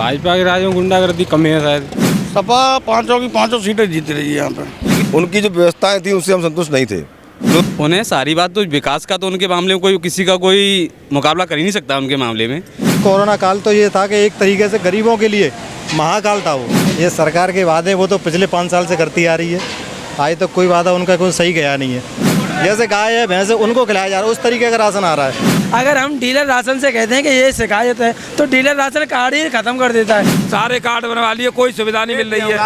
भाजपा के राज में गुंडागर्दी कम है शायद। सपा पांचों की पांचों सीटें जीत रही है यहाँ पे। उनकी जो व्यवस्थाएं थी उससे हम संतुष्ट नहीं थे। उन्हें सारी बात तो विकास का तो उनके मामले में कोई किसी का कोई मुकाबला कर ही नहीं सकता उनके मामले में। कोरोना काल तो ये था कि एक तरीके से गरीबों के लिए महाकाल था वो। ये सरकार के वादे वो तो पिछले 5 साल से करती आ रही है, आज तक कोई वादा उनका कोई सही गया नहीं है। जैसे गाय है भैंस है उनको खिलाया जा रहा है, उस तरीके का राशन आ रहा है। अगर हम डीलर राशन से कहते हैं कि ये शिकायत है तो डीलर राशन कार्ड ही खत्म कर देता है। सारे कार्ड बनवा लिए, कोई सुविधा नहीं मिल रही है।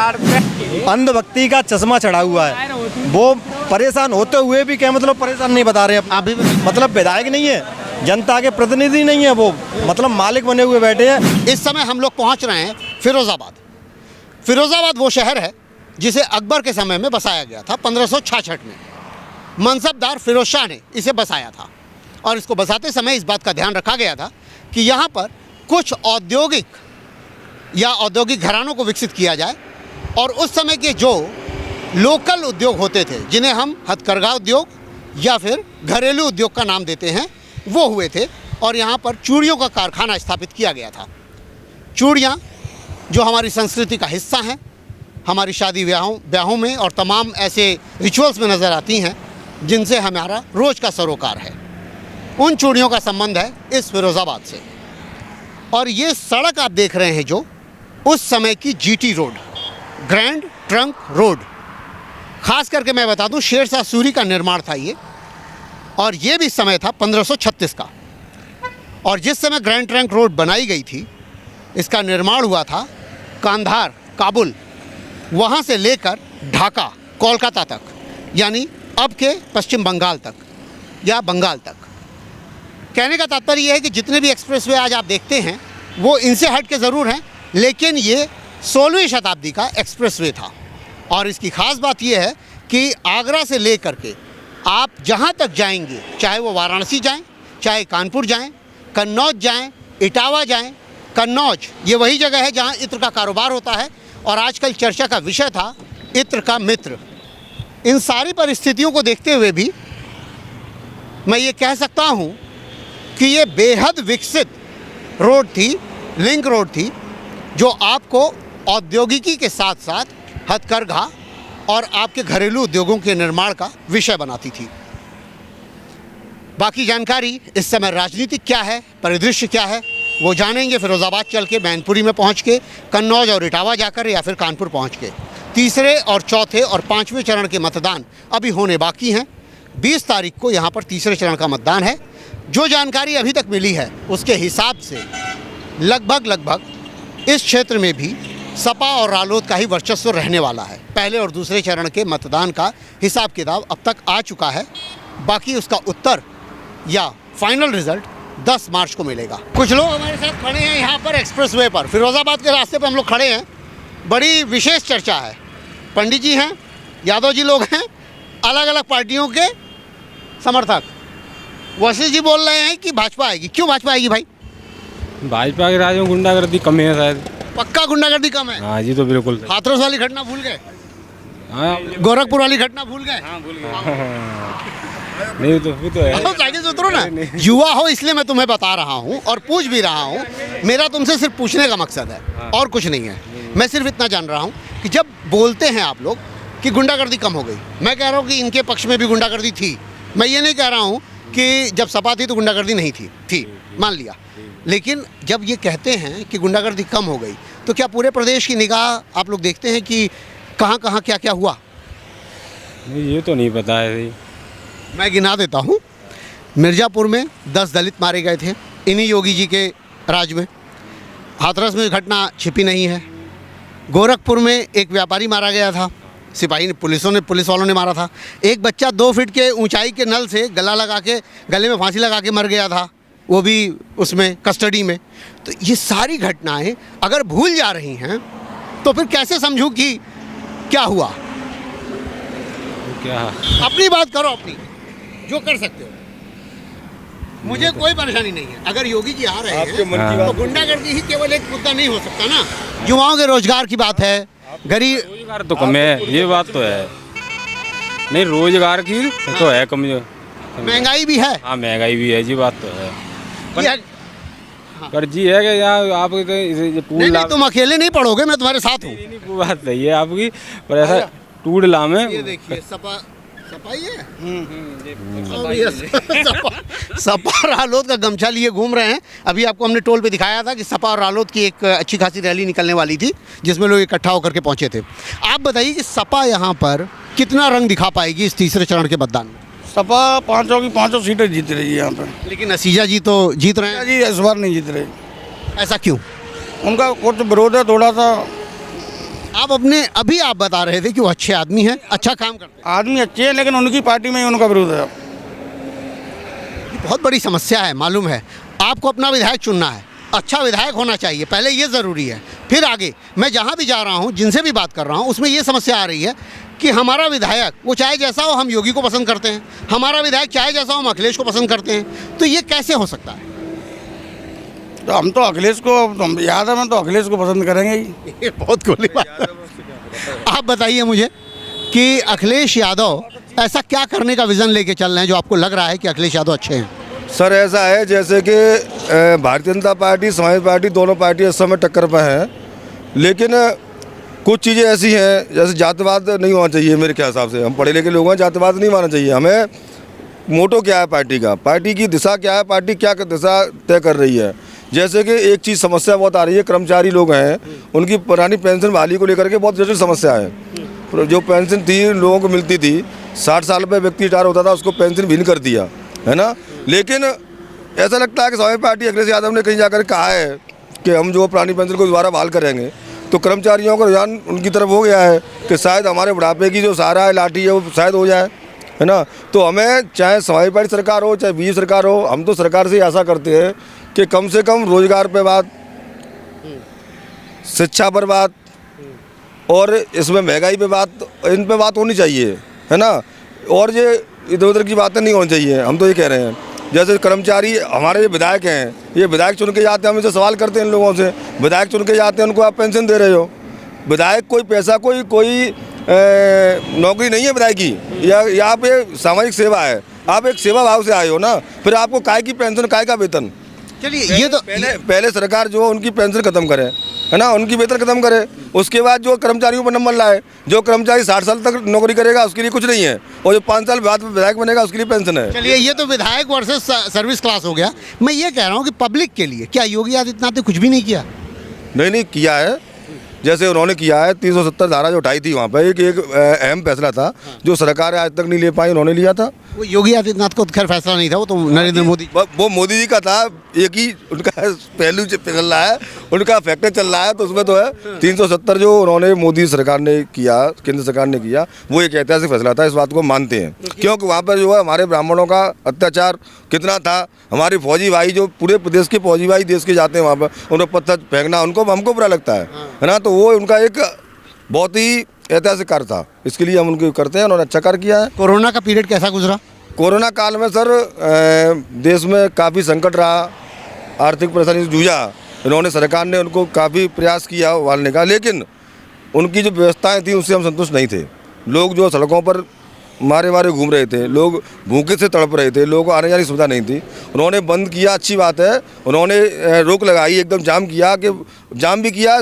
अंधभक्ति का चश्मा चढ़ा हुआ है, वो परेशान होते हुए भी क्या मतलब परेशान नहीं बता रहे अभी। मतलब विधायक नहीं है, जनता के प्रतिनिधि नहीं है, वो मतलब मालिक बने हुए बैठे हैं। इस समय हम लोग पहुंच रहे हैं फिरोज़ाबाद। फिरोज़ाबाद वो शहर है जिसे अकबर के समय में बसाया गया था 1566 में। मनसबदार फिरोज शाह ने इसे बसाया था और इसको बसाते समय इस बात का ध्यान रखा गया था कि यहाँ पर कुछ औद्योगिक घरानों को विकसित किया जाए और उस समय के जो लोकल उद्योग होते थे जिन्हें हम हथकरघा उद्योग या फिर घरेलू उद्योग का नाम देते हैं वो हुए थे और यहाँ पर चूड़ियों का कारखाना स्थापित किया गया था। चूड़ियाँ जो हमारी संस्कृति का हिस्सा हैं, हमारी शादी ब्याहों में और तमाम ऐसे रिचुअल्स में नज़र आती हैं जिनसे हमारा रोज़ का सरोकार है। उन चूड़ियों का संबंध है इस फिरोज़ाबाद से। और ये सड़क आप देख रहे हैं जो उस समय की GT road, grand trunk road, ख़ास करके मैं बता दूं शेरशाह सूरी का निर्माण था ये, और ये भी समय था 1536 का। और जिस समय ग्रैंड ट्रंक रोड बनाई गई थी इसका निर्माण हुआ था कांधार, काबुल, वहाँ से लेकर ढाका, कोलकाता तक, यानी अब के पश्चिम बंगाल तक या बंगाल तक। कहने का तात्पर्य यह है कि जितने भी एक्सप्रेसवे आज आप देखते हैं वो इनसे हट के ज़रूर हैं, लेकिन ये 16वीं शताब्दी का एक्सप्रेसवे था। और इसकी ख़ास बात यह है कि आगरा से लेकर के आप जहाँ तक जाएंगे, चाहे वो वाराणसी जाएं, चाहे कानपुर जाएं, कन्नौज जाएं, इटावा जाएं। कन्नौज ये वही जगह है जहाँ इत्र का कारोबार होता है और आजकल चर्चा का विषय था इत्र का मित्र। इन सारी परिस्थितियों को देखते हुए भी मैं ये कह सकता हूँ कि ये बेहद विकसित रोड थी, लिंक रोड थी, जो आपको औद्योगिकी के साथ साथ हथकरघा और आपके घरेलू उद्योगों के निर्माण का विषय बनाती थी। बाकी जानकारी इस समय राजनीतिक क्या है, परिदृश्य क्या है, वो जानेंगे फिरोज़ाबाद चल के, मैनपुरी में पहुंच के, कन्नौज और इटावा जाकर या फिर कानपुर पहुंच के। तीसरे और चौथे और 5वें चरण के मतदान अभी होने बाकी हैं। 20 तारीख को यहाँ पर तीसरे चरण का मतदान है। जो जानकारी अभी तक मिली है उसके हिसाब से लगभग इस क्षेत्र में भी सपा और रालोद का ही वर्चस्व रहने वाला है। पहले और दूसरे चरण के मतदान का हिसाब किताब अब तक आ चुका है, बाकी उसका उत्तर या फाइनल रिजल्ट 10 मार्च को मिलेगा। कुछ लोग हमारे साथ खड़े हैं यहाँ पर एक्सप्रेसवे पर, फिरोज़ाबाद के रास्ते पर हम लोग खड़े हैं। बड़ी विशेष चर्चा है। पंडित जी हैं, यादव जी लोग हैं, अलग अलग पार्टियों के समर्थक। वशिष्ठ जी बोल रहे हैं कि भाजपा आएगी। क्यों भाजपा आएगी भाई? भाजपा के राज में गुंडागर्दी कम है शायद। पक्का गुंडागर्दी कम है? हाँ जी, तो बिल्कुल। हाथरस वाली घटना भूल गए? हाँ, गोरखपुर वाली घटना भूल गए? हाँ, भूल गए। नहीं तो वो तो है। साइकिल से उतरो ना। युवा हो इसलिए मैं तुम्हें बता रहा हूँ और पूछ भी रहा हूँ। मेरा तुमसे सिर्फ पूछने का मकसद है और कुछ नहीं है। मैं सिर्फ इतना जान रहा हूँ कि जब बोलते हैं आप लोग कि गुंडागर्दी कम हो गई, मैं कह रहा हूँ कि इनके पक्ष में भी गुंडागर्दी थी। मैं ये नहीं कह रहा हूँ कि जब सपा थी तो गुंडागर्दी नहीं थी, मान लिया। लेकिन जब ये कहते हैं कि गुंडागर्दी कम हो गई तो क्या पूरे प्रदेश की निगाह आप लोग देखते हैं कि कहाँ कहाँ क्या क्या हुआ? नहीं, ये तो नहीं पता है। मैं गिना देता हूँ। मिर्ज़ापुर में 10 दलित मारे गए थे इन्हीं योगी जी के राज में। हाथरस में घटना छिपी नहीं है। गोरखपुर में एक व्यापारी मारा गया था, सिपाही ने, पुलिस वालों ने मारा था। एक बच्चा 2 फीट के ऊंचाई के नल से गले में फांसी लगा के मर गया था, वो भी उसमें कस्टडी में। तो ये सारी घटनाएं अगर भूल जा रही हैं तो फिर कैसे समझूं कि क्या हुआ? क्या अपनी बात करो, अपनी जो कर सकते हो। मुझे कोई परेशानी नहीं है। अगर योगी जी आ रहे हैं तो गुंडागर्दी ही केवल एक मुद्दा नहीं हो सकता ना। युवाओं के रोजगार की बात है, गरीब रोजगार तो कम है, ये बात तो है। नहीं, रोजगार की तो है कम। महंगाई भी है। हाँ, महंगाई भी है, ये बात तो है। कर्जी है कि यहाँ आप टूड नहीं ला नहीं, तुम अकेले नहीं पढ़ोगे, मैं तुम्हारे साथ हूँ। नहीं, वो बात सही है आपकी, पर ऐसा टूड ला में ये देखिए सपा सपा ही है। अब ये सपा और रालोद का गमछा लिए घूम रहे हैं। अभी आपको हमने टोल पे दिखाया था कि सपा और रालोद की एक अच्छी खासी रैली निकलने वाली थी जिसमें लोग इकट्ठा होकर के पहुंचे थे। आप बताइए कि सपा यहाँ पर कितना रंग दिखा पाएगी इस तीसरे चरण के मतदान में? सपा पाँचों की पाँचों सीटें जीत रही है यहाँ पे। लेकिन नसीजा जी तो जीत रहे हैं, जी इस बार नहीं जीत रहे, ऐसा क्यों? उनका कुछ विरोध है थोड़ा सा। आप अपने अभी आप बता रहे थे कि वो अच्छे आदमी हैं, अच्छा काम करते हैं। आदमी अच्छे हैं लेकिन उनकी पार्टी में ही उनका विरोध है। ये बहुत बड़ी समस्या है, मालूम है। आपको अपना विधायक चुनना है, अच्छा विधायक होना चाहिए, पहले ये ज़रूरी है, फिर आगे। मैं जहाँ भी जा रहा हूँ, जिनसे भी बात कर रहा हूँ, उसमें ये समस्या आ रही है कि हमारा विधायक वो चाहे जैसा हो, हम योगी को पसंद करते हैं, हमारा विधायक चाहे जैसा हो, हम अखिलेश को पसंद करते हैं। तो ये कैसे हो सकता है? तो हम तो अखिलेश को, हम यादव हैं तो अखिलेश को पसंद करेंगे ही। ये बहुत खुली बात है। आप बताइए मुझे कि अखिलेश यादव ऐसा क्या करने का विज़न लेके चल रहे हैं जो आपको लग रहा है कि अखिलेश यादव अच्छे हैं? सर ऐसा है जैसे कि भारतीय जनता पार्टी, समाजवादी पार्टी, दोनों पार्टी इस समय टक्कर पर हैं, लेकिन कुछ चीज़ें ऐसी हैं जैसे जातिवाद नहीं होना चाहिए मेरे ख्याल हिसाब से। हम पढ़े लिखे लोग हैं, जातिवाद नहीं मानना चाहिए हमें। मोटो क्या है पार्टी का, पार्टी की दिशा क्या है, पार्टी क्या दिशा तय कर रही है। जैसे कि एक चीज़ समस्या बहुत आ रही है, कर्मचारी लोग हैं उनकी पुरानी पेंशन बहाली को लेकर के बहुत जटिल समस्या है। जो पेंशन थी लोगों को मिलती थी, 60 साल पे व्यक्ति रिटायर होता था, उसको पेंशन भिन्न कर दिया है ना। लेकिन ऐसा लगता है कि समाजवादी पार्टी अखिलेश यादव ने कहीं जाकर कहा है कि हम जो पुरानी पेंशन को दोबारा बहाल करेंगे, तो कर्मचारियों का रुझान उनकी तरफ हो गया है कि शायद हमारे बुढ़ापे की जो सहारा है, लाठी है, वो शायद हो जाए, है ना। तो हमें चाहे समाजवादी पार्टी सरकार हो चाहे बीजेपी सरकार हो, हम तो सरकार से ही आशा करते हैं कि कम से कम रोजगार पे बात, शिक्षा पर बात और इसमें महंगाई पे बात, इन पे बात होनी चाहिए, है ना। और ये इधर उधर की बातें नहीं होनी चाहिए। हम तो ये कह रहे हैं जैसे कर्मचारी हमारे ये विधायक हैं, ये विधायक चुन के जाते हैं, हम इसे सवाल करते हैं इन लोगों से, विधायक चुन के जाते हैं, उनको आप पेंशन दे रहे हो। विधायक कोई पैसा कोई नौकरी नहीं है विधायक की, या आप ये सामाजिक सेवा है, आप एक सेवा भाव से आए हो ना, फिर आपको काय की पेंशन, काय का वेतन। चलिए ये तो पहले सरकार जो उनकी पेंशन खत्म करे, है ना, उनकी वेतन खत्म करे, उसके बाद जो कर्मचारियों पर नंबर लाए। जो कर्मचारी 60 साल तक नौकरी करेगा उसके लिए कुछ नहीं है, और जो 5 साल बाद विधायक बनेगा उसके लिए पेंशन है। चलिए ये तो विधायक वर्सेस सर्विस क्लास हो गया। मैं ये कह रहा हूँ कि पब्लिक के लिए क्या योगी आदित्यनाथ ने कुछ भी नहीं किया? नहीं किया है। जैसे उन्होंने किया है 370 धारा जो उठाई थी वहाँ पर एक अहम फैसला था जो सरकार आज तक नहीं ले पाई, उन्होंने लिया था। वो योगी आदित्यनाथ को खैर फैसला नहीं था, वो तो नरेंद्र मोदी। वो मोदी जी का था, एक ही उनका पहलू चल रहा है, उनका फैक्टर चल रहा है, तो उसमें तो है 370 जो उन्होंने मोदी सरकार ने किया, केंद्र सरकार ने किया, वो एक ऐतिहासिक फैसला था, इस बात को मानते हैं। क्योंकि वहाँ पर जो है हमारे ब्राह्मणों का अत्याचार कितना था, हमारे फौजी भाई जो पूरे प्रदेश के फौजी भाई देश के जाते हैं वहाँ पर, उन्हें पत्थर फेंकना उनको हमको बुरा लगता है ना। तो वो उनका एक बहुत ही ऐतिहासिक कार्य था, इसके लिए हम उनको करते हैं, उन्होंने अच्छा कार्य किया है। कोरोना का पीरियड कैसा गुजरा? कोरोना काल में सर देश में काफ़ी संकट रहा, आर्थिक परेशानी से जूझा, इन्होंने सरकार ने उनको काफ़ी प्रयास किया उबारने का, लेकिन उनकी जो व्यवस्थाएं थी उससे हम संतुष्ट नहीं थे। लोग जो सड़कों पर मारे घूम रहे थे, लोग भूखे से तड़प रहे थे, लोगों को आने जाने की सुविधा नहीं थी, उन्होंने बंद किया, अच्छी बात है। उन्होंने रोक लगाई, एकदम जाम किया, कि जाम भी किया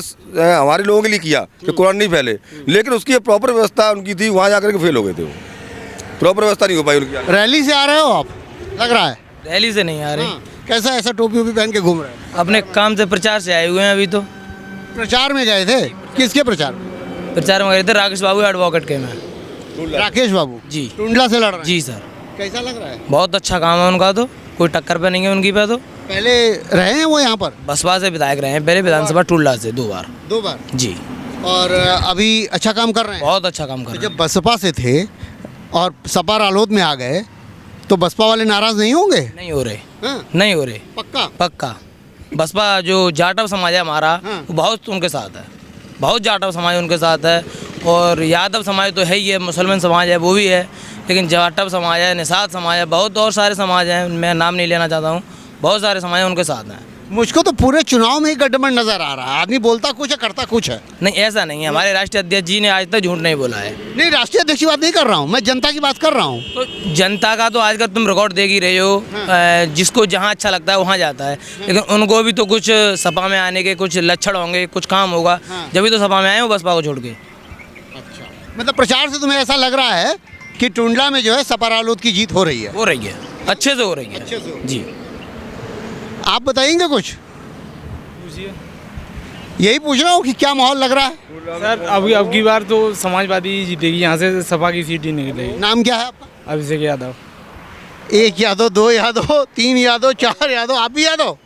हमारे लोगों के लिए किया कि कोरोना नहीं फैले, लेकिन उसकी प्रॉपर व्यवस्था उनकी थी, वहाँ जाकर के फेल हो गए थे, वो प्रॉपर व्यवस्था नहीं हो पाई उनकी। रैली से आ रहे हो आप, लग रहा है? रैली से नहीं आ रहे। कैसा ऐसा टोपी वोपी पहन के घूम रहे हैं? अपने काम से प्रचार से आए हुए हैं। अभी तो प्रचार में गए थे, किसके प्रचार? प्रचार में गए थे राकेश बाबू एडवोकेट के में। राकेश बाबू जी टुंडला से लड़ रहे हैं? जी सर। कैसा लग रहा है? बहुत अच्छा काम है उनका, तो कोई टक्कर पे नहीं है उनकी पे। तो पहले रहे हैं वो यहाँ पर? बसपा से विधायक रहे हैं, पहले विधानसभा टुंडला से 2 बार। 2 बार जी। और अभी अच्छा काम कर रहे हैं? बहुत अच्छा काम कर रहे हैं। जब बसपा से थे और सपा रालोद में आ गए तो बसपा वाले नाराज नहीं होंगे? नहीं हो रहे। हाँ? नहीं हो रहे, पक्का? बसपा जो जाटव समाज है हमारा, हाँ। वो बहुत उनके साथ है, बहुत जाटव समाज उनके साथ है। और यादव समाज तो है ही है, मुसलमान समाज है वो भी है, लेकिन जाटव समाज है, निषाद समाज है, बहुत और सारे समाज हैं, मैं नाम नहीं लेना चाहता हूँ, बहुत सारे समाज उनके साथ हैं। मुझको तो पूरे चुनाव में ही गड़बड़ नजर आ रहा है। आदमी बोलता कुछ है, करता कुछ है। नहीं, ऐसा नहीं है। हमारे राष्ट्रीय अध्यक्ष जी ने आज तक झूठ नहीं बोला है। नहीं, राष्ट्रीय अध्यक्ष की बात नहीं कर रहा हूँ, मैं जनता की बात कर रहा हूँ। तो जनता का तो आजकल तुम रिकॉर्ड देख ही रहे हो। जिसको जहाँ अच्छा लगता है वहाँ जाता है, लेकिन उनको भी तो कुछ सपा में आने के कुछ लक्षण होंगे, कुछ काम होगा, जब तो सपा में आए हो बसपा को छोड़ के। मतलब प्रचार से तुम्हें ऐसा लग रहा है कि टुंडला में जो है सपा रालोद की जीत हो रही है? हो रही है, अच्छे से हो रही है। अच्छे से जी। आप बताएंगे कुछ? यही पूछ रहा हूँ कि क्या माहौल लग रहा है? सर अब की बार तो समाजवादी जीतेगी, यहाँ से सपा की सीट ही निकलेगी। नाम क्या है आपका? अभिषेक यादव। 1 यादव, 2 यादव, 3 यादव, 4 यादव, आप भी यादव?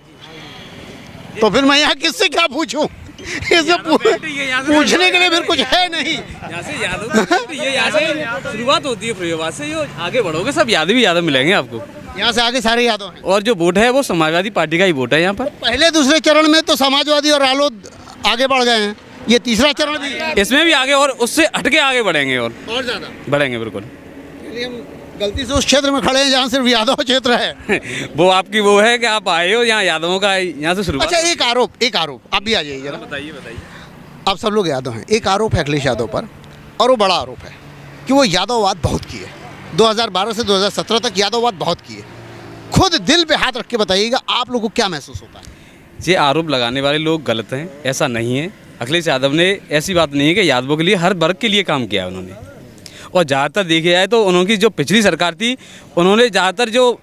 तो फिर मैं यहाँ किससे क्या पूछूं? इसमें पूछने के लिए फिर कुछ है नहीं। यहाँ से यादव ये यहाँ से शुरुआत होती है फरीदाबाद से, जो आगे बढ़ोगे सब यादव ही यादव मिलेंगे आपको। यहाँ से आगे सारे यादव हैं। और जो वोट है वो समाजवादी पार्टी का ही वोट है यहाँ पर। पहले दूसरे चरण में तो समाजवादी और रालोद आगे बढ़ गए हैं, ये तीसरा चरण भी है। इसमें भी आगे और उससे हटके आगे बढ़ेंगे और ज़्यादा बढ़ेंगे बिल्कुल। हम गलती से उस क्षेत्र में खड़े हैं जहाँ सिर्फ यादव क्षेत्र है। वो आपकी वो है कि आप आए हो यहाँ यादवों का, यहाँ से शुरुआत। अच्छा, एक आरोप आप भी आ जाइए जरा। बताइए। आप सब लोग यादव हैं। एक आरोप है अखिलेश यादव पर, और वो बड़ा आरोप है कि वो यादववाद बहुत किए। 2012 से 2017 तक यादववाद बहुत किए। खुद दिल पे हाथ रख के बताइएगा, आप लोगों को क्या महसूस होता है? ये आरोप लगाने वाले लोग गलत हैं, ऐसा नहीं है। अखिलेश यादव ने ऐसी बात नहीं है कि यादवों के लिए, हर वर्ग के लिए काम किया है उन्होंने। और ज़्यादातर देखा जाए तो उनकी जो पिछली सरकार थी, उन्होंने ज़्यादातर जो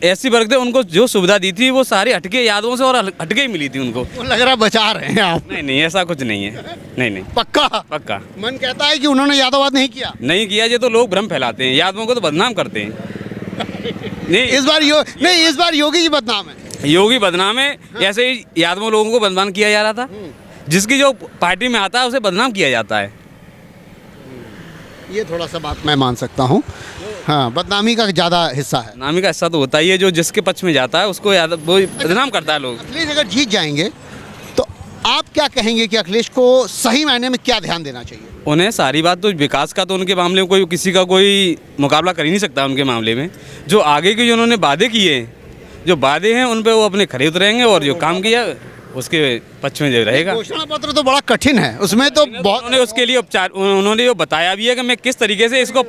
ऐसी वर्ग थे उनको जो सुविधा दी थी वो सारे हटके यादवों से और हटके ही मिली थी उनको। वो लग रहा बचा रहे हैं आप। नहीं, ऐसा कुछ नहीं है। नहीं पक्का मन कहता है कि उन्होंने यादववाद नहीं किया। नहीं किया। ये तो लोग भ्रम फैलाते हैं, यादवों को तो बदनाम करते हैं। नहीं, इस बार योगी जी बदनाम है। योगी बदनाम है। ऐसे ही यादवों लोगों को बदनाम किया जा रहा था। जिसकी जो पार्टी में आता है उसे बदनाम किया जाता है। ये थोड़ा सा बात मैं मान सकता हूँ। हाँ, बदनामी का ज़्यादा हिस्सा है। बदनामी का हिस्सा तो होता ही है, जो जिसके पक्ष में जाता है उसको वो बदनाम करता है लोग। अखिलेश अगर जीत जाएंगे तो आप क्या कहेंगे कि अखिलेश को सही मायने में क्या ध्यान देना चाहिए? उन्हें सारी बात तो विकास का, तो उनके मामले में कोई किसी का कोई मुकाबला कर ही नहीं सकता उनके मामले में। जो आगे के जो उन्होंने वादे किए, जो वादे हैं उन पे वो अपने खड़े उतरेंगे और जो काम किया उसके पक्ष में जो रहेगा। घोषणा पत्र तो बड़ा कठिन है, उसमें तो बहुत उन्होंने उसके लिए उपचार, उन्होंने जो बताया भी है कि मैं किस तरीके से इसको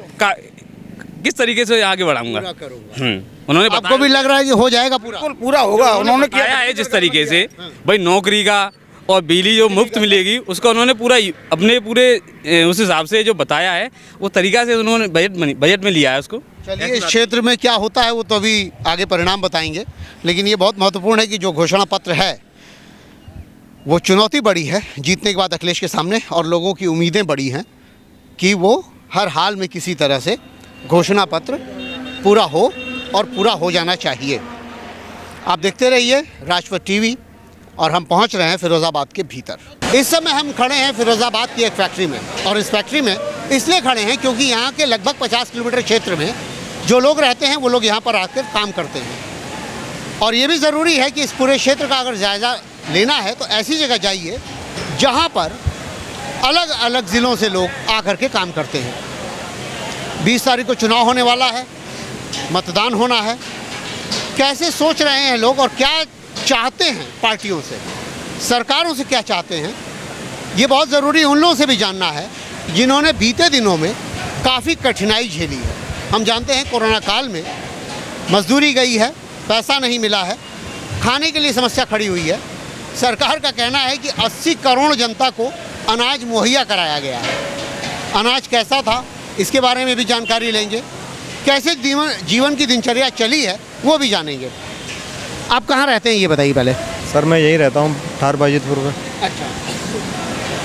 किस तरीके से आगे बढ़ाऊंगा। उन्होंने आपको भी लग रहा है कि हो जाएगा पूरा? पूरा होगा। उन्होंने किया है जिस तरीके से भाई नौकरी का और बिजली जो मुफ्त मिलेगी उसका उन्होंने पूरा अपने पूरे उस हिसाब से जो बताया है वो तरीका से उन्होंने बजट में लिया है उसको। चलिए, इस क्षेत्र में क्या होता है वो तो अभी आगे परिणाम बताएंगे, लेकिन ये बहुत महत्वपूर्ण है कि जो घोषणा पत्र है वो चुनौती बड़ी है जीतने के बाद अखिलेश के सामने, और लोगों की उम्मीदें बड़ी हैं कि वो हर हाल में किसी तरह से घोषणा पत्र पूरा हो, और पूरा हो जाना चाहिए। आप देखते रहिए राजपथ टीवी, और हम पहुंच रहे हैं फिरोज़ाबाद के भीतर। इस समय हम खड़े हैं फिरोज़ाबाद की एक फैक्ट्री में, और इस फैक्ट्री में इसलिए खड़े हैं क्योंकि यहाँ के लगभग 50 किलोमीटर क्षेत्र में जो लोग रहते हैं वो लोग यहाँ पर आकर काम करते हैं। और ये भी ज़रूरी है कि इस पूरे क्षेत्र का अगर जायज़ा लेना है तो ऐसी जगह जाइए जहाँ पर अलग अलग ज़िलों से लोग आकर के काम करते हैं। 20 तारीख को चुनाव होने वाला है, मतदान होना है। कैसे सोच रहे हैं लोग और क्या चाहते हैं पार्टियों से, सरकारों से क्या चाहते हैं, ये बहुत ज़रूरी उन लोगों से भी जानना है जिन्होंने बीते दिनों में काफ़ी कठिनाई झेली है। हम जानते हैं कोरोना काल में मजदूरी गई है, पैसा नहीं मिला है, खाने के लिए समस्या खड़ी हुई है। सरकार का कहना है कि 80 करोड़ जनता को अनाज मुहैया कराया गया है। अनाज कैसा था इसके बारे में भी जानकारी लेंगे, कैसे जीवन की दिनचर्या चली है वो भी जानेंगे। आप कहाँ रहते हैं ये बताइए पहले? सर मैं यहीं रहता हूँ, ठार बाजितपुर में। अच्छा,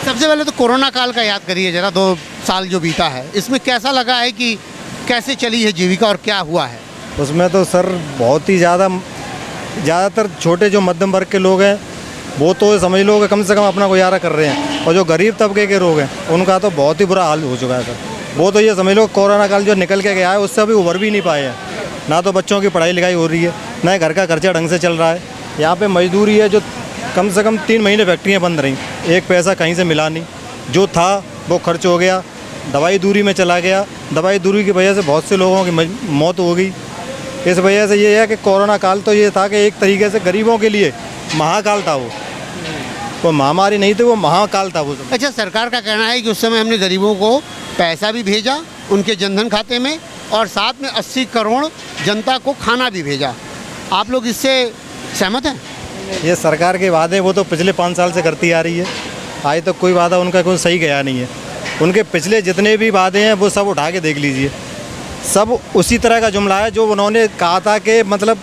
सबसे पहले तो कोरोना काल का याद करिए जरा, 2 साल जो बीता है इसमें कैसा लगा है कि कैसे चली है जीविका और क्या हुआ है? उसमें तो सर बहुत ही ज़्यादातर छोटे जो मध्यम वर्ग के लोग हैं वो तो समझ लो कि कम से कम अपना गुजारा कर रहे हैं, और जो गरीब तबके के लोग हैं उनका तो बहुत ही बुरा हाल हो चुका है सर। वो तो ये समझ लो कोरोना काल जो निकल के गया है उससे अभी उभर भी नहीं पाए हैं। ना तो बच्चों की पढ़ाई लिखाई हो रही है, ना घर का खर्चा ढंग से चल रहा है। यहाँ पे मजदूरी है जो कम से कम 3 महीने फैक्ट्रियाँ बंद रहीं, एक पैसा कहीं से मिला नहीं, जो था वो खर्च हो गया, दवाई दूरी में चला गया। दवाई दूरी की वजह से बहुत से लोगों की मौत हो गई। इस वजह से ये है कि कोरोना काल तो ये था कि एक तरीके से गरीबों के लिए महाकाल था वो महामारी नहीं थी, वो महाकाल था वो। अच्छा, सरकार का कहना है कि उस समय हमने गरीबों को पैसा भी भेजा उनके जनधन खाते में और साथ में 80 करोड़ जनता को खाना भी भेजा। आप लोग इससे सहमत हैं? ये सरकार के वादे वो तो पिछले 5 साल से करती आ रही है, आज तक कोई वादा उनका कोई सही गया नहीं है। उनके पिछले जितने भी वादे हैं वो सब उठा के देख लीजिए, सब उसी तरह का जुमला है जो उन्होंने कहा था कि मतलब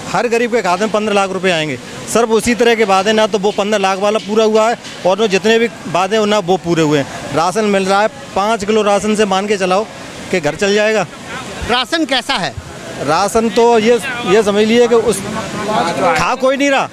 हर गरीब के खाते में 15 लाख रुपए आएंगे। सिर्फ उसी तरह के वादे, ना तो वो 15 लाख वाला पूरा हुआ है और जो जितने भी वादे हैं ना वो पूरे हुए हैं। राशन मिल रहा है, 5 किलो राशन से मान के चलाओ कि घर चल जाएगा। राशन कैसा है? राशन तो ये समझ लिए कि उस खा कोई नहीं रहा,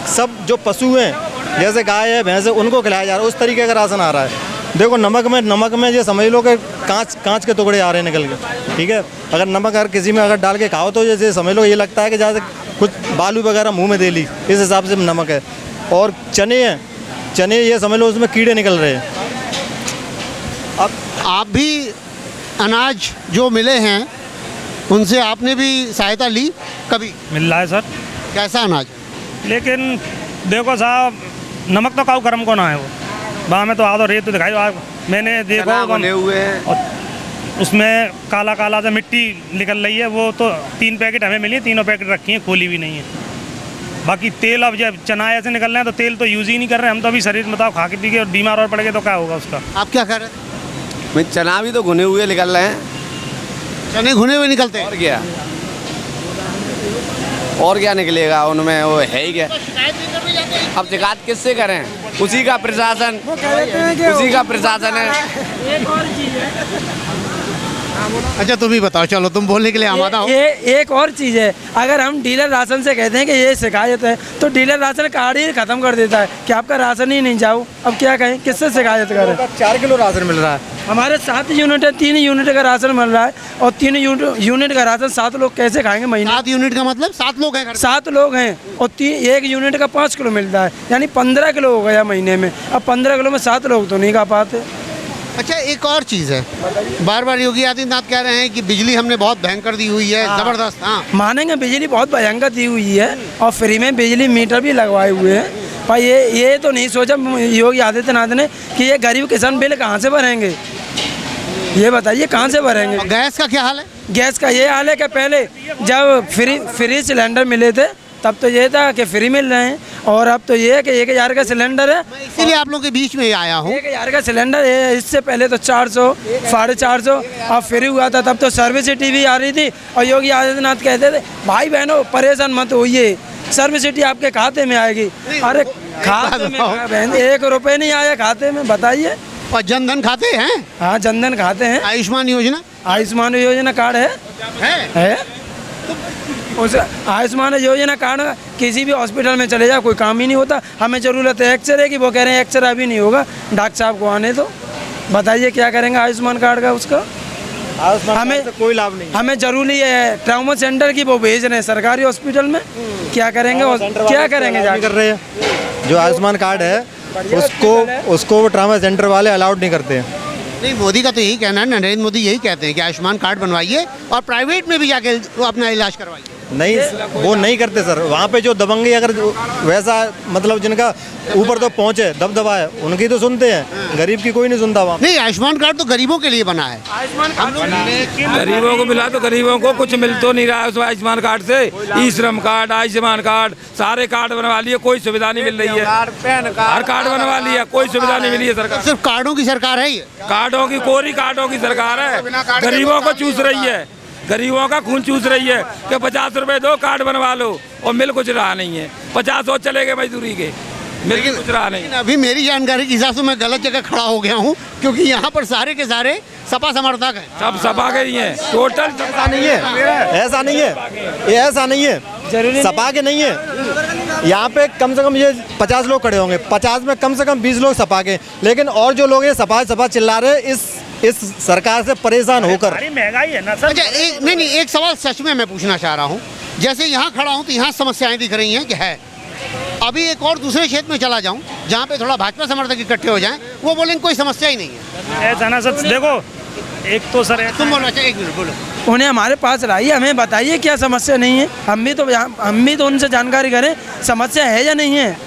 सब जो पशु हैं जैसे गाय है भैंस है उनको खिलाया जा रहा है, उस तरीके का राशन आ रहा है। देखो नमक में ये समझ लो कि कांच के टुकड़े आ रहे हैं निकल के, ठीक है। अगर नमक अगर किसी में अगर डाल के खाओ तो जैसे समझ लो ये लगता है कि जैसे कुछ बालू वगैरह मुंह में दे ली, इस हिसाब से नमक है। और चने हैं, चने ये समझ लो उसमें कीड़े निकल रहे हैं। अब आप भी अनाज जो मिले हैं उनसे आपने भी सहायता ली कभी? मिल रहा है सर। कैसा अनाज? लेकिन देखो साहब, नमक तो काऊ गर्म को ना है वो, वहाँ में तो आ तो रेत तो दिखाई मैंने देखो बने हुए हैं और उसमें काला काला से मिट्टी निकल रही है। वो तो 3 पैकेट हमें मिली, तीनों पैकेट रखी हैं, खोली भी नहीं है। बाकी तेल अब जब चना ऐसे निकल रहे हैं तो तेल तो यूज़ ही नहीं कर रहे हैं हम तो। अभी शरीर बताओ खा के पी के और बीमार और पड़ गए तो क्या होगा उसका? आप क्या कर रहे थे? चना भी तो भुने हुए निकल रहे हैं। चने भुने हुए निकलते हैं? और क्या निकलेगा उनमें, वो है ही क्या। अब शिकायत किससे करें? उसी का प्रशासन है। अच्छा तुम ही बताओ, चलो तुम बोलने के लिए आमादा हो। एक और चीज़ है, अगर हम डीलर राशन से कहते हैं कि ये शिकायत है तो डीलर राशन कार्ड ही ख़त्म कर देता है कि आपका राशन ही नहीं जाओ। अब क्या कहें, किससे शिकायत करें? 4 किलो राशन मिल रहा है हमारे 7 यूनिट है, 3 यूनिट का राशन मिल रहा है और 3 यूनिट का राशन 7 लोग कैसे खाएंगे महीने? 7 यूनिट का मतलब 7 लोग हैं? 7 लोग हैं और 1 यूनिट का 5 किलो मिलता है, यानी 15 किलो हो गया महीने में। अब 15 किलो में 7 लोग तो नहीं खा पाते। अच्छा एक और चीज़ है, बार बार योगी आदित्यनाथ कह रहे हैं कि बिजली हमने बहुत भयंकर दी हुई है, ज़बरदस्त। हाँ मानेंगे, बिजली बहुत भयंकर दी हुई है और फ्री में बिजली मीटर भी लगवाए हुए हैं। पर ये तो नहीं सोचा योगी आदित्यनाथ ने कि ये गरीब किसान बिल कहाँ से भरेंगे, ये बताइए कहाँ से भरेंगे? गैस का क्या हाल है? गैस का ये हाल है कि पहले जब फ्री सिलेंडर मिले थे तब तो ये था कि फ्री मिल रहे हैं और अब तो ये है कि 1000 का सिलेंडर है। मैं इसीलिए आप लोगों के बीच में आया हूँ। 1000 का सिलेंडर है, इससे पहले तो 400 450 अब फ्री हुआ था, तब तो सर्विसिटी भी आ रही थी और योगी आदित्यनाथ कहते थे भाई बहनों परेशान मत होइए, सर्विसिटी आपके खाते में आएगी। अरे खाते में बहन 1 रुपये नहीं आया खाते में, बताइए। और जनधन खाते हैं? हाँ जनधन खाते हैं। आयुष्मान योजना कार्ड है? उस आयुष्मान योजना कार्ड किसी भी हॉस्पिटल में चले जाओ कोई काम ही नहीं होता। हमें ज़रूरत है एक्सरे की, वो कह रहे हैं एक्सरे अभी नहीं होगा, डॉक्टर साहब को आने दो। बताइए क्या करेंगे आयुष्मान कार्ड का? उसका हमें कोई लाभ नहीं। हमें ज़रूरी है ट्रामा सेंटर की, वो भेज रहे हैं सरकारी हॉस्पिटल में, क्या करेंगे? क्या करेंगे? जा कर रहे हैं जो आयुष्मान कार्ड है उसको ट्रामा सेंटर वाले अलाउड नहीं करते हैं। नहीं, मोदी का तो यही कहना है, नरेंद्र मोदी यही कहते हैं कि आयुष्मान कार्ड बनवाइए और प्राइवेट में भी जाके अपना इलाज करवाइए। नहीं, वो नहीं करते सर। वहाँ पे जो दबंगे अगर वैसा मतलब जिनका ऊपर तो पहुँचे दबदबा है उनकी तो सुनते हैं, गरीब की कोई नहीं सुनता वहाँ। नहीं, आयुष्मान कार्ड तो गरीबों के लिए बना है। गरीबों को मिला तो गरीबों को कुछ मिल तो नहीं रहा है उस आयुष्मान कार्ड से। ई श्रम कार्ड, आयुष्मान कार्ड, सारे कार्ड बनवा लिए, कोई सुविधा नहीं मिल रही है। हर कार्ड बनवा लिया, कोई सुविधा नहीं मिली है सरकार। सिर्फ कार्डों की सरकार है ये? कार्डों की कोरी कार्डों की सरकार है, गरीबों को चूस रही है, गरीबों का खून चूस रही है कि 50 रुपए दो कार्ड बनवा लो और मिल कुछ रहा नहीं है। 50 और चले गए मजदूरी के, मिल कुछ रहा नहीं। अभी मेरी जानकारी के हिसाब से मैं गलत जगह खड़ा हो गया हूँ, क्योंकि यहाँ पर सारे के सारे सपा समर्थक हैं। सब सपा के ही हैं टोटल। ऐसा नहीं है, ऐसा नहीं है, ये ऐसा नहीं है, जरूरी सपा के नहीं है। यहाँ पे कम से कम ये 50 लोग खड़े होंगे, 50 में कम से कम 20 लोग सपा के। लेकिन और जो लोग ये सपा चिल्ला रहे इस सरकार से परेशान होकर। महंगाई है ना सर। अच्छा नहीं, एक सवाल सच में मैं पूछना चाह रहा हूँ। जैसे यहाँ खड़ा हूँ तो यहाँ समस्याएं दिख रही हैं कि है, अभी एक और दूसरे क्षेत्र में चला जाऊँ जहाँ पे थोड़ा भाजपा समर्थक इकट्ठे हो जाएं, वो बोलेंगे कोई समस्या ही नहीं है। ऐसा ना सर, देखो एक तो सर ऐसा तुम बोलो, अच्छा एक मिनट बोलो। उन्हें हमारे पास लाइए, हमें बताइए क्या समस्या नहीं है, हम भी तो उनसे जानकारी करें समस्या है या नहीं है।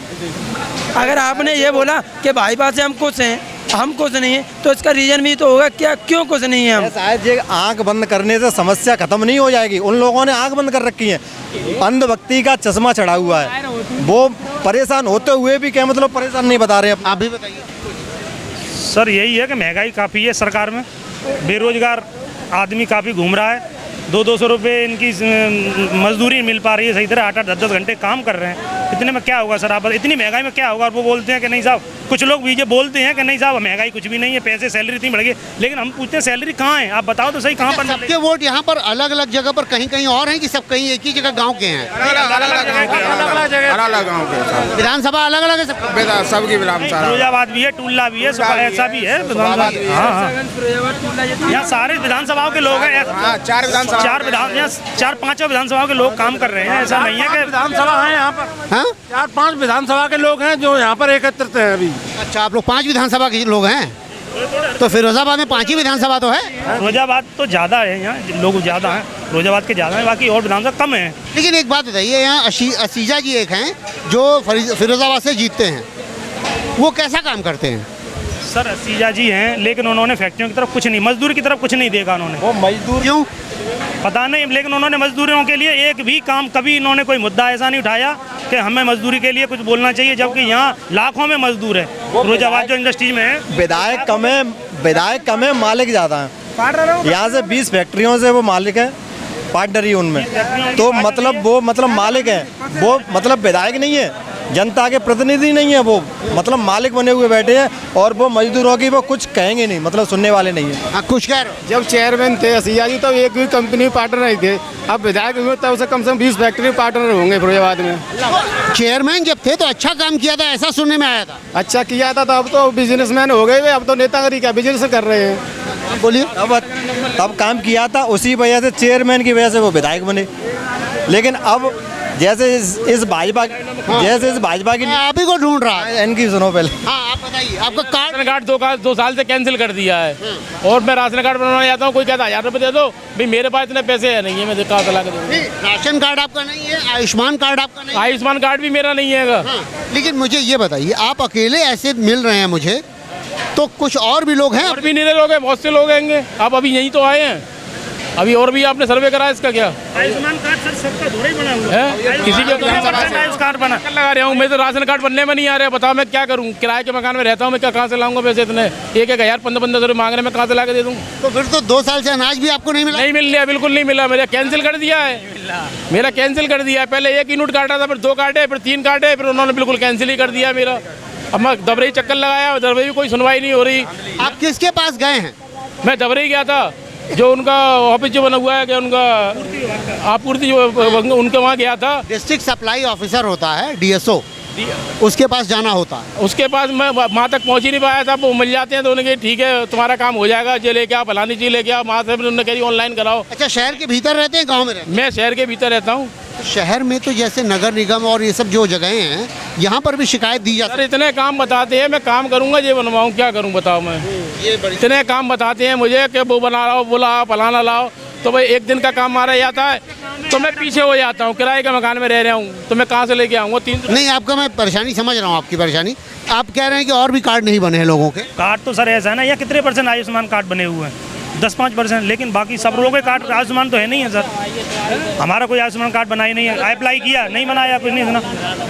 अगर आपने ये बोला कि बाईपास से हम खुश हैं, हम कुछ नहीं है, तो इसका रीजन भी तो होगा क्या, क्यों कुछ नहीं है हम। शायद ये आंख बंद करने से समस्या खत्म नहीं हो जाएगी। उन लोगों ने आंख बंद कर रखी है, अंधभक्ति का चश्मा चढ़ा हुआ है, वो परेशान होते हुए भी क्या मतलब परेशान नहीं बता रहे। आप भी बताइए। सर यही है कि महंगाई काफ़ी है सरकार में, बेरोजगार आदमी काफ़ी घूम रहा है, 200-200 रुपये इनकी मजदूरी मिल पा रही है सही तरह, 8-8 10-10 घंटे काम कर रहे हैं। इतने में क्या होगा सर, आप इतनी महंगाई में क्या होगा। और वो बोलते हैं कि नहीं साहब, कुछ लोग बीजे बोलते हैं कि नहीं साहब महंगाई कुछ भी नहीं है, पैसे सैलरी इतनी बढ़ गई, लेकिन हम पूछते हैं सैलरी कहाँ है, आप बताओ तो सही कहाँ पर। सबके वोट यहाँ पर अलग अलग जगह पर कहीं कहीं और हैं कि सब कहीं एक ही जगह गांव के हैं? अलग गाँव के विधानसभा अलग अलग है सबकी विधानसभा। फिरोजाबाद भी है, टुल्ला भी है, ऐसा भी है। हाँ, यहाँ सारे विधानसभाओं के लोग हैं, 4-5 विधानसभाओं के लोग काम कर रहे हैं। ऐसा नहीं है कि विधानसभा है यहाँ पर, 4-5 विधानसभा के लोग हैं जो यहाँ पर एकत्रित हैं अभी। अच्छा, आप लोग 5 विधानसभा के लोग हैं, तो फिरोजाबाद में 5 ही विधानसभा तो है। फिरोजाबाद तो ज़्यादा है, यहाँ लोग ज़्यादा हैं, फिरोजाबाद के ज़्यादा हैं, बाकी और विधानसभा कम है। लेकिन एक बात बताइए, यहाँ असीजा जी एक हैं जो फिरोजाबाद से जीतते हैं, वो कैसा काम करते हैं? सर असीजा जी हैं, लेकिन उन्होंने फैक्ट्रियों की तरफ कुछ नहीं, मजदूर की तरफ कुछ नहीं देखा उन्होंने। वो मजदूर क्यों पता नहीं, लेकिन उन्होंने मजदूरों के लिए एक भी काम, कभी इन्होंने कोई मुद्दा ऐसा नहीं उठाया कि हमें मजदूरी के लिए कुछ बोलना चाहिए, जबकि यहाँ लाखों में मजदूर है। फिरोजाबाद जो इंडस्ट्री में है, विधायक कम है, मालिक ज़्यादा है। यहाँ से 20 फैक्ट्रियों से वो मालिक है, पार्टनरी उनमें, तो मतलब वो मालिक है, वो मतलब विधायक नहीं है, जनता के प्रतिनिधि नहीं है, वो मतलब मालिक बने हुए बैठे हैं। और वो मजदूरों की वो कुछ कहेंगे नहीं, मतलब सुनने वाले नहीं है। कुछ कह रहे हो? जब चेयरमैन थे असीजा जी तब एक भी कंपनी पार्टनर नहीं थे, अब विधायक हुए तब से कम 20 फैक्ट्री पार्टनर होंगे फिरोजाबाद में। चेयरमैन जब थे तो अच्छा काम किया था, ऐसा सुनने में आया था। अच्छा किया था, तो अब तो बिजनेसमैन हो गए, अब तो नेतागिरी क्या बिजनेस कर रहे हैं। बोलिए। तब काम किया था, उसी वजह से चेयरमैन की वजह से वो विधायक बने। लेकिन अब जैसे इस भाजपा की आप ही को ढूंढ रहा है। इनकी सुनो पहले। हाँ, आप बताइए। आपका राशन कार्ड 2 साल से कैंसिल कर दिया है, और मैं राशन कार्ड बनवाने जाता हूँ, कोई कहता 1000 रुपये दे दो, भाई मेरे पास इतने पैसे है नहीं है, मैं कहाँ से ला के दूँ। राशन कार्ड आपका नहीं है, आयुष्मान कार्ड आपका नहीं है। आयुष्मान कार्ड भी मेरा नहीं है। लेकिन मुझे ये बताइए, आप अकेले ऐसे मिल रहे हैं मुझे, तो कुछ और भी लोग हैं? और भी नहीं लोग हैं, बहुत से लोग आएंगे। आप अभी यहीं तो आए हैं, अभी और भी आपने सर्वे करा इसका क्या? आयुष्मान कार्ड सर सबका थोड़ा ही बना हुआ है, किसी के कार्ड बना लगा रहा हूँ मैं, तो राशन कार्ड बनने में नहीं आ रहा है। बताओ मैं क्या करूँ, किराए के मकान में रहता हूँ, मैं क्या कहाँ से लाऊंगा पैसे इतने? 1-1 हज़ार 15-15 रुपये मांग रहे, मैं कहाँ से ला के दे दूँ? तो फिर तो 2 साल से अनाज भी आपको नहीं मिला? नहीं मिल रहा, बिल्कुल नहीं मिला, मेरा कैंसिल कर दिया है, मेरा कैंसिल कर दिया है। पहले 1 यूनिट काटा था, फिर 2 काटे, फिर 3 काटे, फिर उन्होंने बिल्कुल कैंसिल ही कर दिया मेरा। अब मैं दबरई चक्कर लगाया, दबरई भी कोई सुनवाई नहीं हो रही। आप किसके पास गए हैं? मैं दबरई गया था, जो उनका ऑफिस जो बना हुआ है, कि उनका आपूर्ति जो उनके वहाँ गया था। डिस्ट्रिक्ट सप्लाई ऑफिसर होता है, DSO, उसके पास जाना होता है। उसके पास मैं वहाँ तक पहुँच ही नहीं पाया था, वो मिल जाते हैं तो उन्होंने कहा ठीक है तुम्हारा काम हो जाएगा, ये लेके आओ, फलानी चीज़ लेके आओ। वहाँ से उन्होंने कही ऑनलाइन कराओ। अच्छा, शहर के भीतर रहते हैं, गाँव में रहते हैं? मैं शहर के भीतर रहता हूँ। शहर में तो जैसे नगर निगम और ये सब जो जगहें हैं, यहाँ पर भी शिकायत दी जाती है। इतने काम बताते हैं, मैं काम करूँगा, ये बनवाऊँ, क्या करूँ बताओ मैं? इतने काम बताते हैं मुझे कि वो बना लाओ, वो लाओ, फलाना लाओ, तो भाई एक दिन का काम मारा जाता है तो मैं पीछे हो जाता हूँ। किराए के मकान में रह रहा हूँ, तो मैं कहाँ से लेके आऊँगा? 3 नहीं, आपका मैं परेशानी समझ रहा हूँ, आपकी परेशानी। आप कह रहे हैं कि और भी कार्ड नहीं बने हैं लोगों के। कार्ड तो सर ऐसा है ना, या कितने % आयुष्मान कार्ड बने हुए हैं? 10-5%, लेकिन बाकी सब लोगों के कार्ड आयुष्मान तो है नहीं है सर। हमारा कोई आयुष्मान कार्ड बना ही नहीं है, अप्लाई किया नहीं बनाया, कुछ नहीं सुना।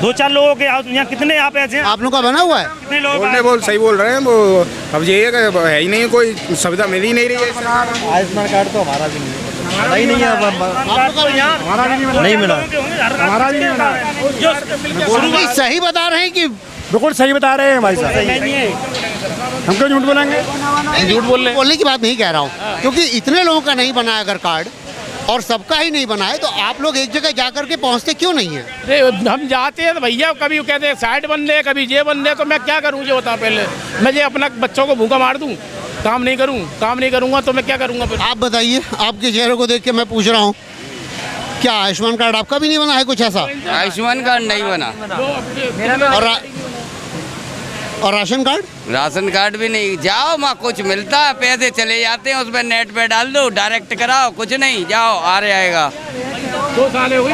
2-4 लोगों के यहाँ कितने आप ऐसे हैं? आप लोगों का बना हुआ है? कितने लोग सही बोल रहे हैं वो। अब ये है ही नहीं, कोई सुविधा मिल ही नहीं रही है। आयुष्मान कार्ड तो हमारा भी नहीं है, नहीं मिला। हमारा भी नहीं मिला। सही बता रहे हैं कि? बिल्कुल सही बता रहे हैं भाई साहब, हम क्यों झूठ बोलेंगे? झूठ बोलने की बात नहीं कह रहा हूँ, क्योंकि इतने लोगों का नहीं बना अगर कार्ड, और सबका ही नहीं बना है, तो आप लोग एक जगह जाकर के पहुँचते क्यों नहीं है? हम जाते हैं तो भैया कभी कहते हैं साइड बन दे, कभी ये बन दे, तो मैं क्या करूँ ये बता? पहले मैं ये अपना बच्चों को भूखा मार दूँ? काम नहीं करूँगा तो मैं क्या करूँगा फिर? आप बताइए, आपके चेहरे को देख के मैं पूछ रहा हूँ, क्या आयुष्मान कार्ड आपका भी नहीं बना है कुछ ऐसा? आयुष्मान कार्ड नहीं बना। और और राशन कार्ड? राशन कार्ड भी नहीं, जाओ वहाँ कुछ मिलता है, पैसे चले जाते हैं उसमें, नेट पे डाल दो, डायरेक्ट कराओ, कुछ नहीं, जाओ आ जाएगा। 2 साल हो गए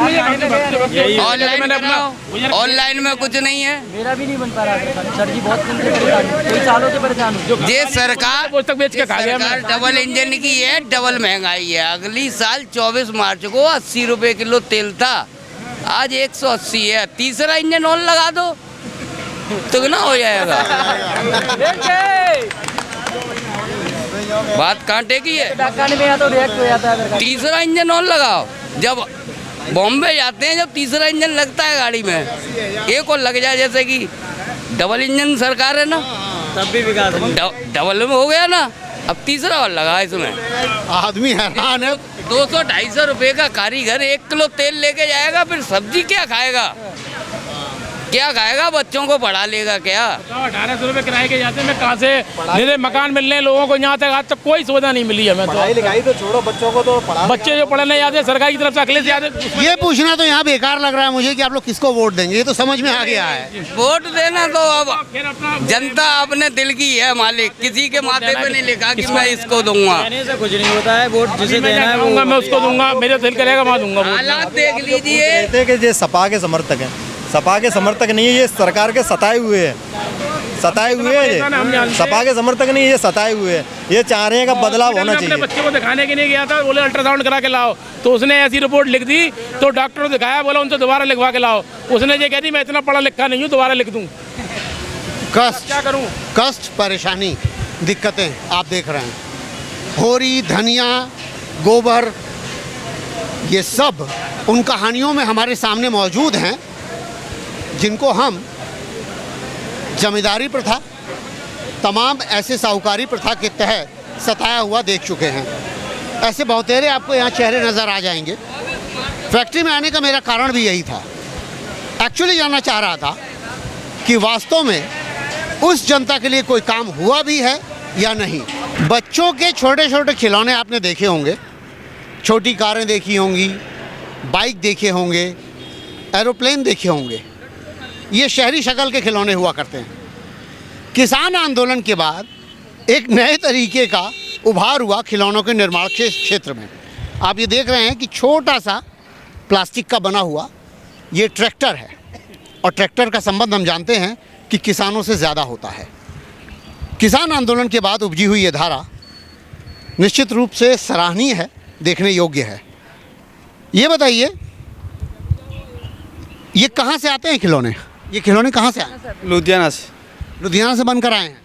ऑनलाइन कराओ, ऑनलाइन में कुछ नहीं है। मेरा भी नहीं बन पा रहा सर जी, बहुत कई सालों से परेशान हूँ। ये सरकार बेच के खा गया। सरकार डबल इंजन की है, डबल महंगाई है। अगली साल 24 मार्च को 80 रुपए किलो तेल था, आज 180 है। तीसरा इंजन और लगा दो तो कितना हो जाएगा। बात कांटे की है। तो रिएक्ट हो जाता है। तीसरा इंजन और लगाओ। जब बॉम्बे जाते हैं, जब तीसरा इंजन लगता है गाड़ी में, एक और लग जाए, जैसे कि डबल इंजन सरकार है ना, तब भी विकास डबल में हो गया ना, अब तीसरा और लगा इसमें। आदमी हैरान है। 200-250 रुपए का कारीगर 1 किलो तेल लेके जाएगा, फिर सब्जी क्या खाएगा, क्या खाएगा, बच्चों को पढ़ा लेगा क्या? 1800 रुपए किराए के जाते हैं। मैं कहाँ से मेरे मकान मिलने हैं लोगों को, यहाँ तक आज तक कोई सुविधा नहीं मिली है। मैं पढ़ाई लिखाई तो छोड़ो, बच्चों को तो पढ़ा, बच्चे जो पढ़ने जाते हैं सरकार की तरफ से अगले से जाते। ये पूछना तो यहाँ बेकार लग रहा है मुझे कि आप लोग किसको वोट देंगे, ये तो समझ में आ गया है। वोट देना तो अब जनता अपने दिल की है मालिक, किसी के माथे पे नहीं लिखा कि मैं इसको दूंगा। कुछ नहीं होता है, वोट जिसे देना है वो मैं उसको दूंगा, मेरे दिल करेगा मैं दूंगा। हालात देख लीजिए। कहते हैं कि ये सपा के समर्थक हैं, सपा के समर्थक नहीं है, ये सरकार के सताए हुए हैं, सताए हुए हैं। ये सपा के समर्थक नहीं, ये सताए हुए हैं। ये चाह रहे हैं कि बदलाव होना चाहिए। अपने बच्चे को दिखाने के लिए गया था, बोले अल्ट्रासाउंड करा के लाओ, तो उसने ऐसी रिपोर्ट लिख दी, तो डॉक्टर ने दिखाया, बोला उनसे दोबारा लिखवा के लाओ। उसने ये कह दी मैं इतना पढ़ा लिखा नहीं हूँ, दोबारा लिख दूँ। कष्ट, क्या करूँ? कष्ट, परेशानी, दिक्कतें आप देख रहे हैं। होरी, धनिया, गोबर, ये सब उन कहानियों में हमारे सामने मौजूद हैं जिनको हम जमींदारी प्रथा, तमाम ऐसे साहूकारी प्रथा के तहत सताया हुआ देख चुके हैं। ऐसे बहुतेरे आपको यहाँ चेहरे नज़र आ जाएंगे। फैक्ट्री में आने का मेरा कारण भी यही था। एक्चुअली जानना चाह रहा था कि वास्तव में उस जनता के लिए कोई काम हुआ भी है या नहीं। बच्चों के छोटे छोटे खिलौने आपने देखे होंगे, छोटी कारें देखी होंगी, बाइक देखे होंगे, एरोप्लेन देखे होंगे। ये शहरी शक्ल के खिलौने हुआ करते हैं। किसान आंदोलन के बाद एक नए तरीके का उभार हुआ खिलौनों के निर्माण के क्षेत्र में। आप ये देख रहे हैं कि छोटा सा प्लास्टिक का बना हुआ ये ट्रैक्टर है, और ट्रैक्टर का संबंध हम जानते हैं कि किसानों से ज़्यादा होता है। किसान आंदोलन के बाद उपजी हुई ये धारा निश्चित रूप से सराहनीय है, देखने योग्य है। ये बताइए, ये कहाँ से आते हैं खिलौने? ये खिलौने कहाँ से आए? लुधियाना से। लुधियाना से बनकर आए हैं।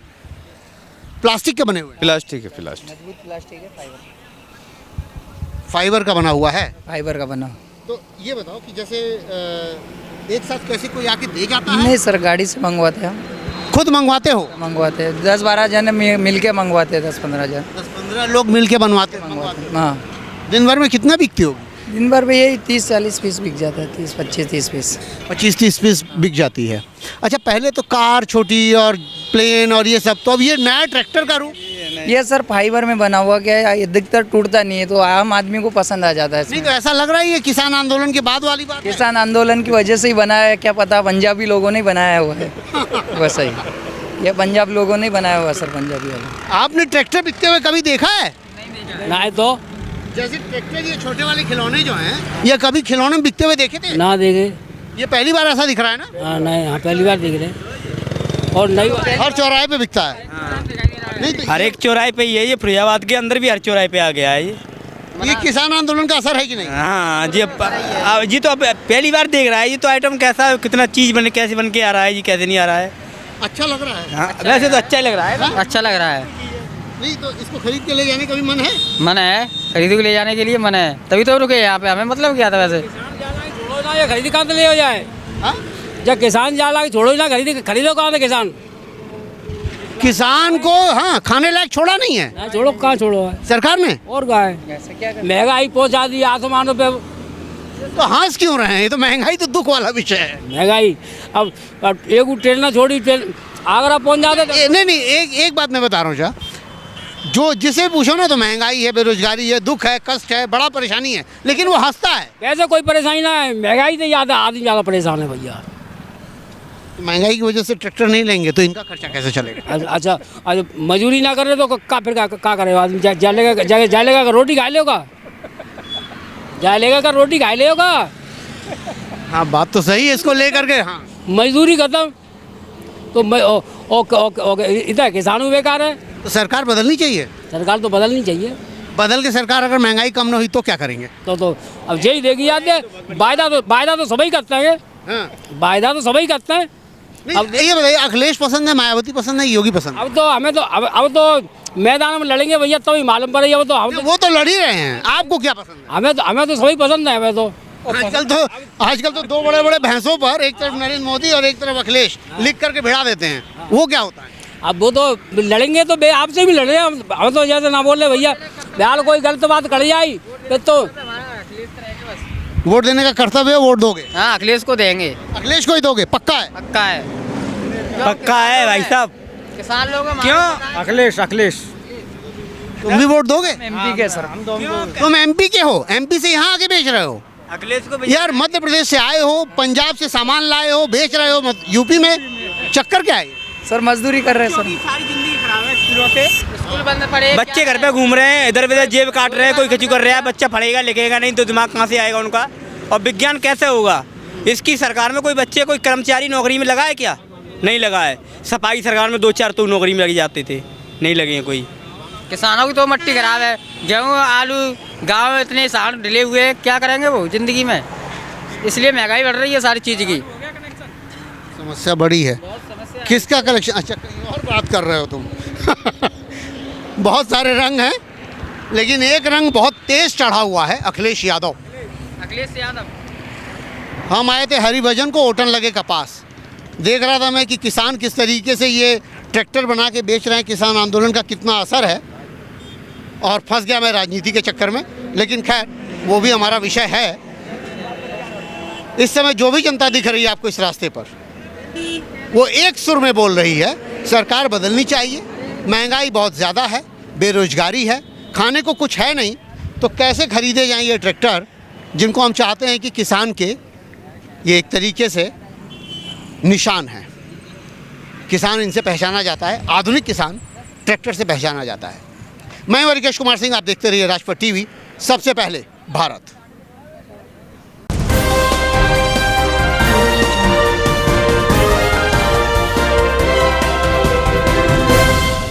प्लास्टिक के बने हुए? प्लास्टिक है, प्लास्टिक। प्लास्टिक है, फाइबर का बना हुआ है। फाइबर का बना। तो ये बताओ कि जैसे एक साथ कैसे कोई आके दे जाता है? नहीं सर, गाड़ी से मंगवाते हैं हम। खुद मंगवाते हो? मंगवाते हैं, 10-12 जन मिल के मंगवाते हैं, 10-15 जन। 10-15 लोग मिल के बनवाते हैं। हाँ। दिन भर में कितना बिकती होगी? दिन भर में यही 30-40 पीस बिक जाता है। 25-30 पीस। 25-30 पीस बिक जाती है। अच्छा, पहले तो कार छोटी और प्लेन और ये सब, तो अब ये नया ट्रैक्टर का रूप? ये सर फाइबर में बना हुआ, क्या है, अधिकतर टूटता नहीं है, तो आम आदमी को पसंद आ जाता है। नहीं तो ऐसा लग रहा है ये किसान आंदोलन के बाद वाली बात? किसान आंदोलन की वजह से ही बनाया है, क्या पता पंजाबी लोगों ने बनाया हुआ है। वैसा ही ये पंजाब लोगों ने बनाया हुआ सर, पंजाबी वाले। आपने ट्रैक्टर बिकते हुए कभी देखा है? ना तो जैसे ट्रैक्टर, ये छोटे वाले खिलौने जो हैं, ये कभी खिलौने बिकते हुए देखे थे? ना देखे। ये पहली बार ऐसा दिख रहा है ना? हाँ नहीं, हाँ पहली बार दिख रहे। और नहीं, हर चौराहे पे बिकता है। नहीं तो हर एक चौराहे पे ही है ये, फरीदाबाद के अंदर भी हर चौराहे पे आ गया है ये किसान आंदोलन का असर है कि नहीं? हाँ जी तो अब पहली बार देख रहा है ये तो आइटम कैसा, कितना चीज़ कैसे बन के आ रहा है जी, कैसे नहीं आ रहा है। अच्छा लग रहा है। हाँ, वैसे तो अच्छा ही लग रहा है। अच्छा लग रहा है। नहीं तो इसको खरीद के ले जाने का भी मन है? मन है, खरीद के ले जाने के लिए मन है, तभी तो रुके यहाँ पे। हमें मतलब क्या था वैसे, छोड़ो ना, ये खरीदी कहाँ से ले हो जाए। हाँ? जब किसान जा रहा है छोड़ो ना, खरीदो कहाँ से किसान। किसान को हाँ खाने लायक छोड़ा नहीं है ना, छोड़ो कहाँ छोड़ो है सरकार ने। और क्या है, महंगाई पहुँचा दी आसमानों पे। तो हंस क्यों रहे हैं? ये तो महंगाई तो दुख वाला विषय है। महंगाई अब एक ट्रेन ना छोड़ी, ट्रेन आगरा पहुँच जाते। नहीं, एक बात मैं बता रहा हूँ जा, जो जिसे पूछो ना तो महंगाई है, बेरोजगारी है, दुख है, कष्ट है, बड़ा परेशानी है, लेकिन वो हंसता है। कैसे कोई परेशानी ना है, महंगाई से ज़्यादा आदमी ज़्यादा परेशान है भैया। महंगाई की वजह से ट्रैक्टर नहीं लेंगे तो इनका खर्चा कैसे चलेगा? अच्छा अच्छा मजदूरी ना करे तो फिर क्या करे आदमी? जालेगा का रोटी खा लेगा, जालेगा का रोटी खा लेगा। हाँ बात तो सही है इसको लेकर के। हाँ मजदूरी खत्म तो इधर किसानों बेकार है। तो सरकार बदलनी चाहिए। सरकार तो बदलनी चाहिए। बदल के सरकार अगर महंगाई कम न हुई तो क्या करेंगे? तो अब यही देगी याद है, वायदा तो सभी करते हैं। हाँ। वायदा तो सभी करते हैं। अब ये बताइए, अखिलेश पसंद है, मायावती पसंद है, योगी पसंद है? अब तो हमें तो अब तो मैदान में लड़ेंगे भैया तभी मालूम पड़ेगा। अब तो हम वो तो लड़ ही रहे हैं, आपको क्या पसंद है? हमें तो सभी पसंद है। हमें तो आजकल तो दो बड़े बड़े भैंसों पर एक तरफ नरेंद्र मोदी और एक तरफ अखिलेश लिख करके भिड़ा देते हैं, वो क्या होता है? अब वो तो लड़ेंगे तो आपसे भी लड़े। हम तो जैसे ना बोल रहे भैया, बिहार कोई गलत बात कर जाए फिर तो वोट देने का कर्तव्य है, वोट दोगे? हाँ अखिलेश को देंगे। अखिलेश को ही दोगे? पक्का है? पक्का है, पक्का है भाई साहब। किसान लोग क्यों? अखिलेश तुम भी वोट दोगे? एमपी के सर। तुम एमपी के हो, एमपी से यहाँ आके बेच रहे हो? अखिलेश को यार मध्य प्रदेश से आए हो, पंजाब से सामान लाए हो, बेच रहे हो यूपी में, चक्कर क्या है? सर मजदूरी कर रहे हैं सर। सारी जिंदगी खराब है स्कूलों से। स्कूल बंद पड़े, बच्चे घर पे घूम रहे हैं, इधर उधर जेब काट रहे हैं, कोई कुछ कर रहा है। बच्चा पढ़ेगा लिखेगा नहीं तो दिमाग कहाँ से आएगा उनका? और विज्ञान कैसे होगा? इसकी सरकार में कोई बच्चे कोई कर्मचारी नौकरी में लगा है क्या? नहीं लगा है। सफाई सरकार में 2-4 तो नौकरी में लग जाते थे, नहीं लगे हैं कोई। किसानों की तो मट्टी खराब है। गेहूँ आलू गाँव में इतने साल ढिले हुए हैं, क्या करेंगे वो ज़िंदगी में? इसलिए महंगाई बढ़ रही है सारी चीज़ की। समस्या बड़ी है। किसका कलेक्शन? अच्छा कहीं और बात कर रहे हो तुम। बहुत सारे रंग हैं, लेकिन एक रंग बहुत तेज चढ़ा हुआ है, अखिलेश यादव। अखिलेश यादव। हम आए थे हरिभजन को, ओटन लगे कपास। देख रहा था मैं कि किसान किस तरीके से ये ट्रैक्टर बना के बेच रहे हैं, किसान आंदोलन का कितना असर है। और फंस गया मैं राजनीति के चक्कर में, लेकिन खैर वो भी हमारा विषय है। इस समय जो भी जनता दिख रही है आपको इस रास्ते पर, वो एक सुर में बोल रही है सरकार बदलनी चाहिए, महंगाई बहुत ज़्यादा है, बेरोजगारी है, खाने को कुछ है नहीं, तो कैसे खरीदे जाएं ये ट्रैक्टर जिनको हम चाहते हैं कि किसान के ये एक तरीके से निशान है। किसान इनसे पहचाना जाता है, आधुनिक किसान ट्रैक्टर से पहचाना जाता है। मैं रिकेश कुमार सिंह, आप देखते रहिए राजपथ टीवी, सबसे पहले भारत।